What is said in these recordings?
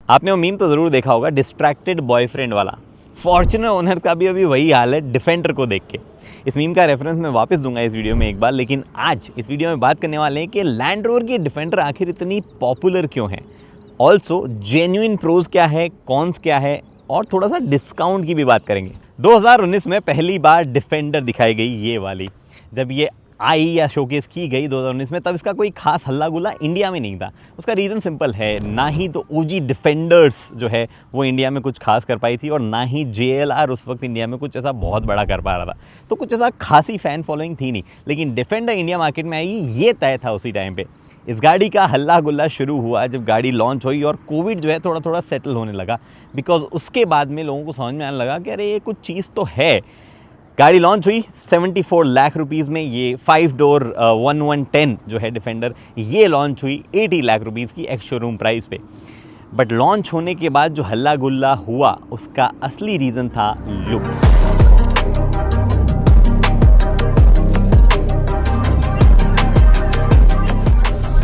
आपने वो मीम तो ज़रूर देखा होगा, डिस्ट्रैक्टेड बॉयफ्रेंड वाला। फॉर्च्यूनर ओनर का भी अभी वही हाल है डिफेंडर को देख के। इस मीम का रेफरेंस मैं वापस दूंगा इस वीडियो में एक बार, लेकिन आज इस वीडियो में बात करने वाले हैं कि लैंड रोवर की डिफेंडर आखिर इतनी पॉपुलर क्यों है, ऑल्सो जेन्युइन प्रोज क्या है, कॉन्स क्या है, और थोड़ा सा डिस्काउंट की भी बात करेंगे। 2019 में पहली बार डिफेंडर दिखाई गई ये वाली। जब ये आई या शोकेस की गई 2019 में, तब इसका कोई खास हल्ला गुल्ला इंडिया में नहीं था। उसका रीज़न सिंपल है, ना ही तो ओजी डिफेंडर्स जो है वो इंडिया में कुछ खास कर पाई थी, और ना ही JLR उस वक्त इंडिया में कुछ ऐसा बहुत बड़ा कर पा रहा था। तो कुछ ऐसा खासी फ़ैन फॉलोइंग थी नहीं। लेकिन डिफेंडर इंडिया मार्केट में आई ये तय था उसी टाइम पे। इस गाड़ी का हल्ला गुल्ला शुरू हुआ जब गाड़ी लॉन्च हुई और कोविड जो है थोड़ा थोड़ा सेटल होने लगा, बिकॉज उसके बाद में लोगों को समझ में आने लगा कि अरे ये कुछ चीज़ तो है। गाड़ी लॉन्च हुई 74 लाख रुपीज़ में। ये 5 डोर 1110 जो है डिफेंडर, ये लॉन्च हुई 80 लाख रुपीज़ की एक्स शोरूम प्राइस पे। बट लॉन्च होने के बाद जो हल्ला गुल्ला हुआ, उसका असली रीज़न था लुक्स।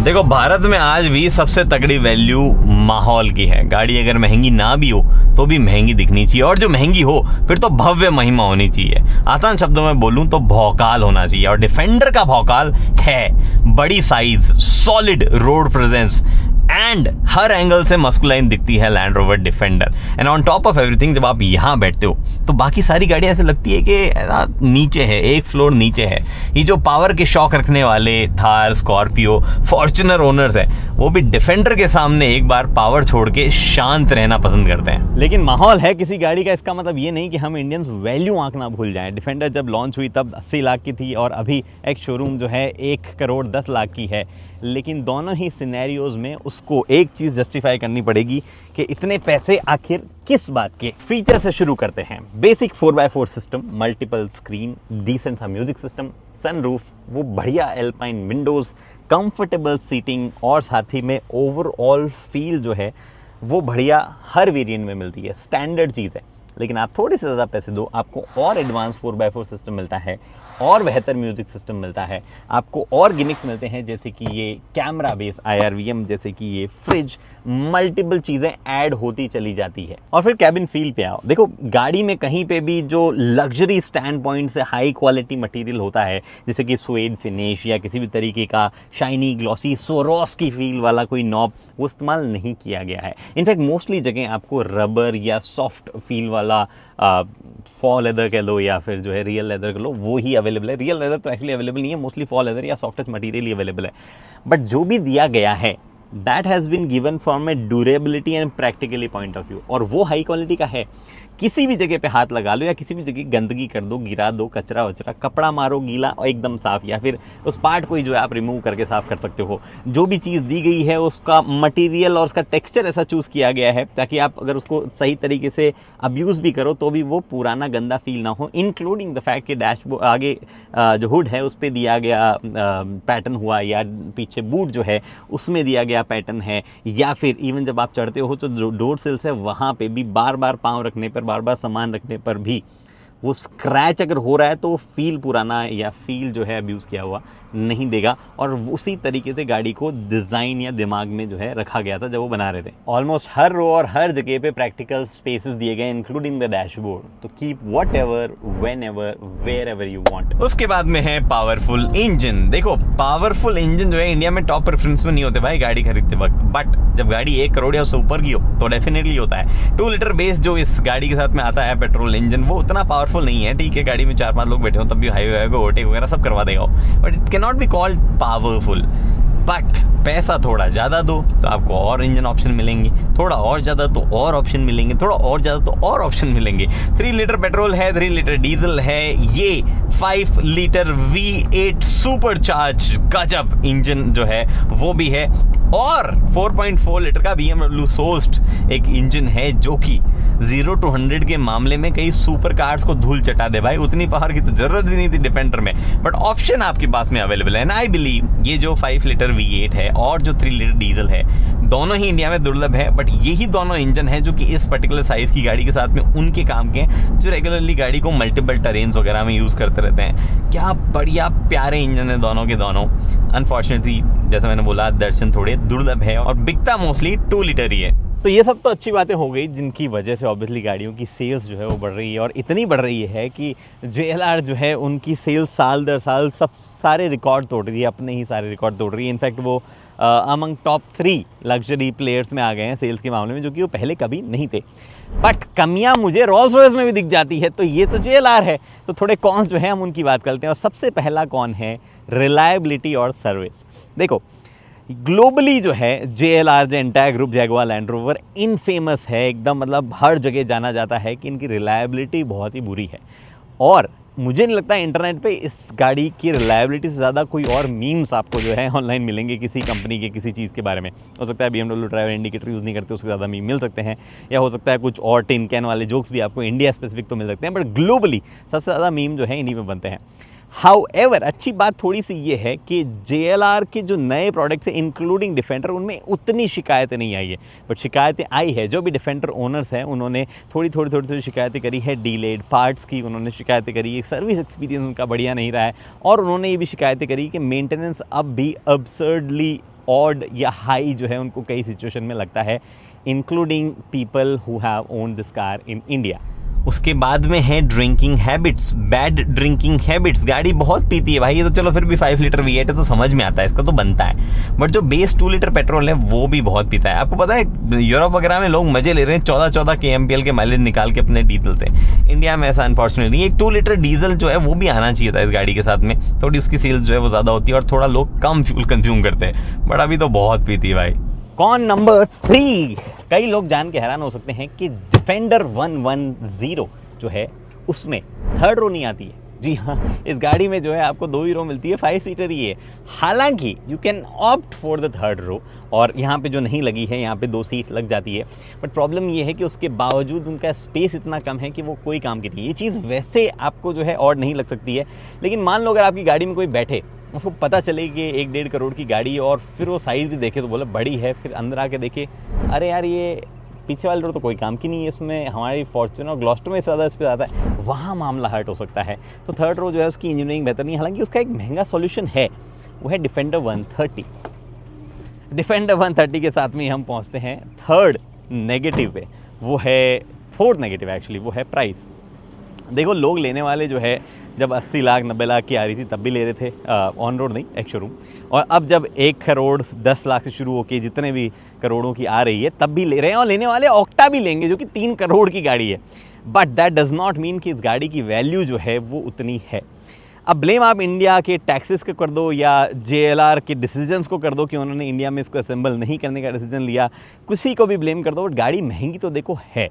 देखो, भारत में आज भी सबसे तगड़ी वैल्यू माहौल की है। गाड़ी अगर महंगी ना भी हो तो भी महंगी दिखनी चाहिए, और जो महंगी हो फिर तो भव्य महिमा होनी चाहिए। आसान शब्दों में बोलूं तो भौकाल होना चाहिए, और डिफेंडर का भौकाल है। बड़ी size, solid road presence and her angle से मस्कुलाइन दिखती है land rover defender. And on top of everything, जब आप यहाँ बैठते हो तो बाकी सारी गाड़ियाँ ऐसे लगती है कि नीचे है, एक फ्लोर नीचे है। ये जो पावर के शौक रखने वाले थार, स्कॉर्पियो, फॉर्च्यूनर ओनर्स है, वो भी डिफेंडर के सामने एक बार पावर छोड़ के शांत रहना पसंद करते हैं। लेकिन माहौल है किसी गाड़ी का, इसका मतलब ये नहीं कि हम इंडियंस वैल्यू आंकना भूल जाएं। डिफेंडर जब लॉन्च हुई तब 80 लाख की थी, और अभी एक्स शोरूम जो है 1 करोड़ 10 लाख की है। लेकिन दोनों ही सिनेरियोज में उसको एक चीज़ जस्टिफाई करनी पड़ेगी कि इतने पैसे आखिर किस बात के। फीचर से शुरू करते हैं। Basic 4x4 system, multiple screen, decent सा म्यूजिक सिस्टम, सनरूफ, वो बढ़िया एल्पाइन विंडोज़, कंफर्टेबल सीटिंग, और साथ ही में ओवरऑल फील जो है वो बढ़िया हर वेरिएंट में मिलती है। स्टैंडर्ड चीज़ है। लेकिन आप थोड़े से ज़्यादा पैसे दो, आपको और एडवांस 4x4 सिस्टम मिलता है, और बेहतर म्यूजिक सिस्टम मिलता है, आपको और गिमिक्स मिलते हैं, जैसे कि ये कैमरा बेस IRVM, जैसे कि ये फ्रिज, मल्टीपल चीज़ें ऐड होती चली जाती है। और फिर कैबिन फील पे आओ। देखो, गाड़ी में कहीं पे भी जो लग्जरी स्टैंड पॉइंट से हाई क्वालिटी मटेरियल होता है, जैसे कि सुएड फिनिश या किसी भी तरीके का शाइनी ग्लॉसी सोरोस की फील वाला कोई नॉब, वो इस्तेमाल नहीं किया गया है। इनफैक्ट मोस्टली जगह आपको रबर या सॉफ्ट फील वाला फॉल लेदर कह लो, या फिर जो है रियल लेदर कह लो, वो ही अवेलेबल है। रियल लेदर तो एक्चुअली अवेलेबल नहीं है, मोस्टली फॉल लेदर या सॉफ्टेस्ट मटेरियल ही अवेलेबल है। बट जो भी दिया गया है, that has been given from a durability and practically point of view, और वो हाई क्वालिटी का है। किसी भी जगह पे हाथ लगा लो, या किसी भी जगह गंदगी कर दो, गिरा दो, कचरा वचरा, कपड़ा मारो गीला और एकदम साफ, या फिर उस पार्ट को ही जो है आप रिमूव करके साफ कर सकते हो। जो भी चीज़ दी गई है, उसका मटेरियल और उसका टेक्सचर ऐसा चूज़ किया गया है ताकि आप अगर उसको सही तरीके से अब्यूज़ भी करो तो भी वो पुराना गंदा फील ना हो। इंक्लूडिंग द फैक्ट कि डैशबोर्ड आगे जो हुड है उस पर दिया गया पैटर्न हुआ, या पीछे बूट जो है उसमें दिया गया पैटर्न है, या फिर इवन जब आप चढ़ते हो तो डोर सिल्स है वहाँ पे भी बार बार पाँव रखने पर, बार बार सामान रखने पर भी वो स्क्रैच अगर हो रहा है तो वो फील पुराना या फील जो है अब्यूज़ किया हुआ नहीं देगा। और उसी तरीके से गाड़ी को डिज़ाइन या दिमाग में जो है रखा गया था जब वो बना रहे थे। ऑलमोस्ट हर रो और हर जगह पे प्रैक्टिकल स्पेसेस दिए गए, इंक्लूडिंग द डैशबोर्ड, तो keep whatever, whenever, wherever you want. उसके बाद में है पावरफुल इंजन। देखो, पावरफुल इंजन जो है इंडिया में टॉप प्रेफरेंस में नहीं होते भाई गाड़ी खरीदते वक्त, बट जब गाड़ी 1 करोड़ या उससे ऊपर की हो तो डेफिनेटली होता है। 2 लीटर बेस जो इस गाड़ी के साथ में आता है पेट्रोल इंजन, वो उतना पावरफुल नहीं है। ठीक है, गाड़ी में 4-5 लोग बैठे हो तब भी हाईवे पे ओवरटेक वगैरह सब करवा देगा, but it can not be called powerful. But पैसा थोड़ा ज़्यादा दो तो आपको और इंजन ऑप्शन मिलेंगे, थोड़ा और ज़्यादा तो और ऑप्शन मिलेंगे, थोड़ा और ज़्यादा तो और ऑप्शन मिलेंगे। 3 लीटर पेट्रोल है, 3 लीटर डीजल है, ये 5 लीटर V8 सुपर चार्ज गजब इंजन जो है वो भी है, और 4.4 लीटर का BMW सोर्स्ड एक इंजन है जो कि 0 to 100 के मामले में कई सुपर कार्स को धूल चटा दे भाई। उतनी पावर की तो जरूरत भी नहीं थी डिफेंडर में, बट ऑप्शन आपके पास में अवेलेबल है। एंड आई बिलीव ये जो 5 लीटर V8 है और जो 3 लीटर डीजल है, दोनों ही इंडिया में दुर्लभ है, बट यही दोनों इंजन है जो कि इस पर्टिकुलर साइज की गाड़ी के साथ में उनके काम के हैं जो रेगुलरली गाड़ी को मल्टीपल टेरेन्स वगैरह में यूज करते रहते हैं। क्या बढ़िया प्यारे इंजन है दोनों के दोनों। अनफॉर्चुनेटली जैसा मैंने बोला, दर्शन थोड़े दुर्लभ है और बिकता मोस्टली 2 लीटर ही है। तो ये सब तो अच्छी बातें हो गई जिनकी वजह से ऑब्वियसली गाड़ियों की सेल्स जो है वो बढ़ रही है, और इतनी बढ़ रही है कि JLR जो है उनकी सेल्स साल दर साल सब सारे रिकॉर्ड तोड़ रही है, अपने ही सारे रिकॉर्ड तोड़ रही है। इनफैक्ट वो अमंग टॉप 3 लग्जरी प्लेयर्स में आ गए हैं सेल्स के मामले में, जो कि वो पहले कभी नहीं थे। बट कमियां मुझे रोल्स रॉयस में भी दिख जाती है, तो ये तो JLR है। तो थोड़े कॉन्स जो है हम उनकी बात करते हैं, और सबसे पहला कौन है रिलायबिलिटी और सर्विस। देखो ग्लोबली जो है JLR जो entire group Jaguar land rover infamous है एकदम, मतलब हर जगह जाना जाता है कि इनकी रिलायबिलिटी बहुत ही बुरी है। और मुझे नहीं लगता इंटरनेट पे इस गाड़ी की रिलायबिलिटी से ज़्यादा कोई और मीम्स आपको जो है ऑनलाइन मिलेंगे किसी कंपनी के किसी चीज़ के बारे में। हो सकता है BMW ड्राइवर इंडिकेटर यूज़ नहीं करते, उसके ज़्यादा मीम मिल सकते हैं, या हो सकता है कुछ और टिन कैन वाले जोक्स भी आपको इंडिया स्पेसिफिक तो मिल सकते हैं, बट ग्लोबली सबसे ज़्यादा मीम जो है इन्हीं में बनते हैं। हाउएवर अच्छी बात थोड़ी सी ये है कि JLR के जो नए प्रोडक्ट्स हैं इंक्लूडिंग डिफेंडर, उनमें उतनी शिकायतें नहीं आई है, बट शिकायतें आई है। जो भी डिफेंडर ओनर्स हैं उन्होंने थोड़ी शिकायतें करी है, डीलेड पार्ट्स की उन्होंने शिकायतें करी है, सर्विस एक्सपीरियंस उनका बढ़िया नहीं रहा है, और उन्होंने ये भी शिकायतें करी कि मेंटेनेंस अब भी अब्सर्डली ऑड या हाई जो है उनको कई सिचुएशन में लगता है, including people who have owned this car in India. उसके बाद में है drinking habits, bad drinking habits. गाड़ी बहुत पीती है भाई, ये तो चलो फिर भी 5 लीटर V8 है तो समझ में आता है, इसका तो बनता है, बट जो बेस 2 लीटर पेट्रोल है वो भी बहुत पीता है। आपको पता है यूरोप वगैरह में लोग मजे ले रहे हैं 14-14 kmpl के माइलेज निकाल के अपने डीजल से। इंडिया में ऐसा अनफॉर्चुनेटली एक 2 लीटर डीजल जो है वो भी आना चाहिए था इस गाड़ी के साथ में, थोड़ी उसकी सेल्स जो है वो ज़्यादा होती है और थोड़ा लोग कम फ्यूल कंज्यूम करते हैं, बट अभी तो बहुत पीती है भाई। कौन नंबर 3, कई लोग जान के हैरान हो सकते हैं कि डिफेंडर 110 जो है उसमें 3rd रो नहीं आती है। जी हाँ, इस गाड़ी में जो है आपको 2 ही रो मिलती है, 5 सीटर ही है। हालांकि you can opt for the 3rd रो, और यहाँ पे जो नहीं लगी है यहाँ पे 2 सीट लग जाती है, बट प्रॉब्लम ये है कि उसके बावजूद उनका स्पेस इतना कम है कि वो कोई काम की नहीं। ये चीज़ वैसे आपको जो है और नहीं लग सकती है, लेकिन मान लो अगर आपकी गाड़ी में कोई बैठे, उसको पता चले कि 1-1.5 करोड़ की गाड़ी है, और फिर वो साइज़ भी देखे तो बोले बड़ी है, फिर अंदर आके देखे अरे यार ये पीछे वाली रोड तो कोई काम की नहीं है, इसमें हमारी फॉर्च्यूनर और ग्लॉस्टर में ज़्यादा इस पर ज़्यादा है, वहाँ मामला हर्ट हो सकता है। तो 3rd रो जो है उसकी इंजीनियरिंग बेहतर नहीं है, हालांकि उसका एक महंगा सॉल्यूशन है, वो है डिफेंडर 130। डिफेंडर 130 के साथ में हम पहुँचते हैं 3rd नेगेटिव पे, वो है 4th नेगेटिव एक्चुअली, वो है प्राइस। देखो लोग लेने वाले जो है जब 80 लाख 90 लाख की आ रही थी तब भी ले रहे थे ऑन रोड नहीं, एक्स शोरूम, और अब जब 1 करोड़ 10 लाख से शुरू होकर जितने भी करोड़ों की आ रही है तब भी ले रहे हैं, और लेने वाले ऑक्टा भी लेंगे जो कि 3 करोड़ की गाड़ी है। But that does not mean कि इस गाड़ी की वैल्यू जो है वो उतनी है। अब ब्लेम आप इंडिया के टैक्सेस को कर दो या JLR के डिसीजंस को कर दो कि उन्होंने इंडिया में इसको असेंबल नहीं करने का डिसीजन लिया, किसी को भी ब्लेम कर दो, बट गाड़ी महंगी तो देखो है,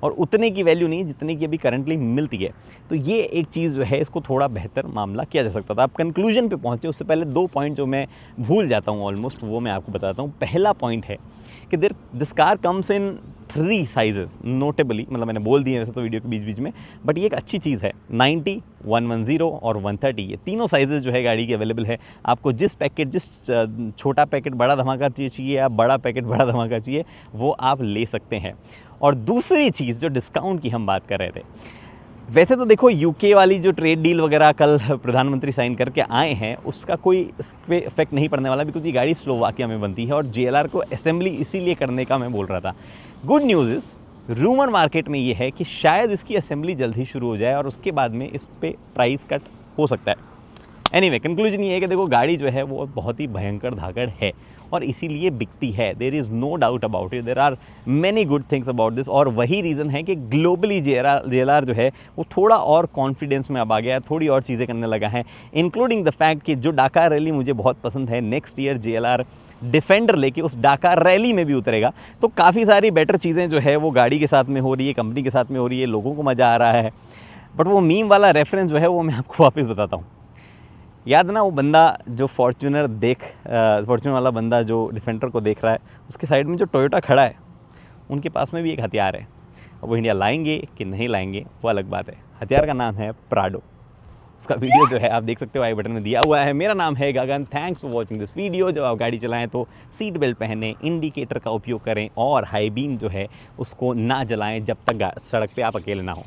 और उतने की वैल्यू नहीं जितने की अभी करंटली मिलती है। तो ये एक चीज़ जो है इसको थोड़ा बेहतर मामला किया जा सकता था। आप कंक्लूजन पे पहुँचे उससे पहले 2 पॉइंट जो मैं भूल जाता हूँ ऑलमोस्ट, वो मैं आपको बताता हूँ। पहला पॉइंट है कि this car comes in 3 sizes notably, मतलब मैंने बोल दिए वैसे तो वीडियो के बीच बीच में, बट ये एक अच्छी चीज़ है। 90, 110 और 130, ये तीनों साइजेस जो है गाड़ी की अवेलेबल है। आपको जिस पैकेट, जिस छोटा पैकेट बड़ा धमाका चाहिए या बड़ा पैकेट बड़ा धमाका चाहिए, वो आप ले सकते हैं। और दूसरी चीज़ जो डिस्काउंट की हम बात कर रहे थे, वैसे तो देखो UK वाली जो ट्रेड डील वगैरह कल प्रधानमंत्री साइन करके आए हैं उसका कोई इस पर इफेक्ट नहीं पड़ने वाला, बिकॉज ये गाड़ी स्लोवाकिया में बनती है और JLR को असेंबली इसीलिए करने का मैं बोल रहा था। Good news is rumour market में ये है कि शायद इसकी असेंबली जल्द ही शुरू हो जाए और उसके बाद में इस पर प्राइस कट हो सकता है। एनीवे कंक्लूजन ये है कि देखो गाड़ी जो है वो बहुत ही भयंकर धाकड़ है और इसीलिए बिकती है। There is no doubt about it, there are many good things about this, और वही रीज़न है कि ग्लोबली JLR जो है वो थोड़ा और कॉन्फिडेंस में अब आ गया है, थोड़ी और चीज़ें करने लगा है, इंक्लूडिंग द फैक्ट कि जो डाकार रैली मुझे बहुत पसंद है, नेक्स्ट ईयर JLR डिफेंडर लेके उस डाकार रैली में भी उतरेगा। तो काफ़ी सारी बेटर चीज़ें जो है वो गाड़ी के साथ में हो रही है, कंपनी के साथ में हो रही है, लोगों को मज़ा आ रहा है। बट वो मीम वाला रेफरेंस जो है वो मैं आपको वापस बताता हूँ। याद ना वो बंदा जो फॉर्च्यूनर वाला बंदा जो डिफेंडर को देख रहा है, उसके साइड में जो टोयोटा खड़ा है उनके पास में भी एक हथियार है। अब वो इंडिया लाएंगे कि नहीं लाएंगे वो अलग बात है। हथियार का नाम है प्राडो। उसका वीडियो जो है आप देख सकते हो, आई बटन में दिया हुआ है। मेरा नाम है Gagan, thanks for watching this video. जब आप गाड़ी चलाएं तो सीट बेल्ट पहने, इंडिकेटर का उपयोग करें और हाई बीम जो है उसको ना जलाएं जब तक सड़क पर आप अकेले ना हो।